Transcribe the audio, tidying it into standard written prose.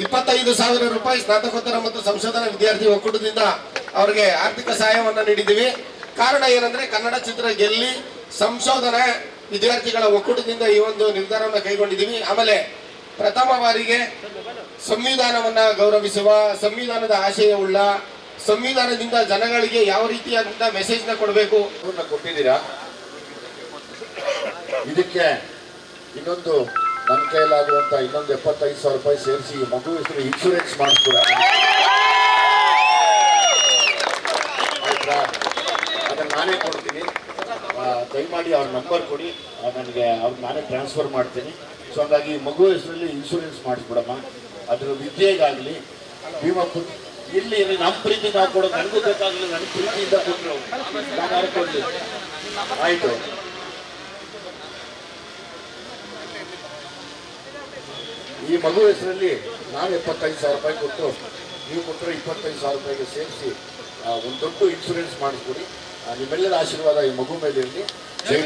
25,000 ರೂಪಾಯಿ ಸ್ನಾತಕೋತ್ತರ ಮತ್ತು ಸಂಶೋಧನಾ ವಿದ್ಯಾರ್ಥಿ ಒಕ್ಕೂಟದಿಂದ ಅವರಿಗೆ ಆರ್ಥಿಕ ಸಹಾಯವನ್ನು ನೀಡಿದ್ದೀವಿ. ಕಾರಣ ಏನಂದ್ರೆ ಕನ್ನಡ ಚಿತ್ರ ಗೆಲ್ಲಿ ಸಂಶೋಧನಾ ವಿದ್ಯಾರ್ಥಿಗಳ ಒಕ್ಕೂಟದಿಂದ ಈ ಒಂದು ನಿರ್ಧಾರವನ್ನು ಕೈಗೊಂಡಿದ್ದೀವಿ. ಆಮೇಲೆ ಪ್ರಥಮ ಬಾರಿಗೆ ಸಂವಿಧಾನವನ್ನ ಗೌರವಿಸುವ, ಸಂವಿಧಾನದ ಆಶಯವುಳ್ಳ, ಸಂವಿಧಾನದಿಂದ ಜನಗಳಿಗೆ ಯಾವ ರೀತಿಯಾದಂತ ಮೆಸೇಜ್ ನ ಕೊಡಬೇಕು ಕೊಟ್ಟಿದ್ದೀರಾ. ಇದಕ್ಕೆ ಇನ್ನೊಂದು ನನ್ನ ಕೈಲಾಗುವಂತ ಇನ್ನೊಂದು 75,000 ರೂಪಾಯಿ ಸೇರಿಸಿ ಮಗು ಹೆಸರು ಇನ್ಶೂರೆನ್ಸ್ ಮಾಡಿಸ್ಕೊಡ. ಆಯ್ತಾ, ಅದನ್ನ ನಾನೇ ಕೊಡ್ತೀನಿ. ದಯಮಾಡಿ ಅವ್ರ ನಂಬರ್ ಕೊಡಿ, ನನಗೆ ಅವ್ರಿಗೆ ನಾನೇ ಟ್ರಾನ್ಸ್ಫರ್ ಮಾಡ್ತೀನಿ. ಸೊ ಹಾಗಾಗಿ ಮಗು ಹೆಸರಲ್ಲಿ ಇನ್ಶೂರೆನ್ಸ್ ಮಾಡಿಸ್ಬಿಡಮ್ಮ. ಅದ್ರ ವಿದ್ಯೆಗಾಗಲಿ ಭೀಮಾ ಇಲ್ಲಿ ನಮ್ಮ ಪ್ರೀತಿ ನಾವು ಕೊಡೋದು ನನಗೂ ಬೇಕಾಗಲಿ, ನನ್ನ ಪ್ರೀತಿಯಿಂದ ಕೊಟ್ಟರು ನಾನು ಯಾರು ಕೊಡಲಿ. ಆಯಿತು, ಈ ಮಗು ಹೆಸರಲ್ಲಿ ನಾನು 75,000 ರೂಪಾಯಿ ಕೊಟ್ಟು ನೀವು ಕೊಟ್ಟರೆ 25,000 ರೂಪಾಯಿಗೆ ಸೇರಿಸಿ ಒಂದು ದೊಡ್ಡ ಇನ್ಶೂರೆನ್ಸ್ ಮಾಡಿಸ್ಕೊಡಿ. ನಿಮ್ಮೆಲ್ಲರ ಆಶೀರ್ವಾದ ಈ ಮಗು ಮೇಲೆ ಇರಲಿ. ಜೈ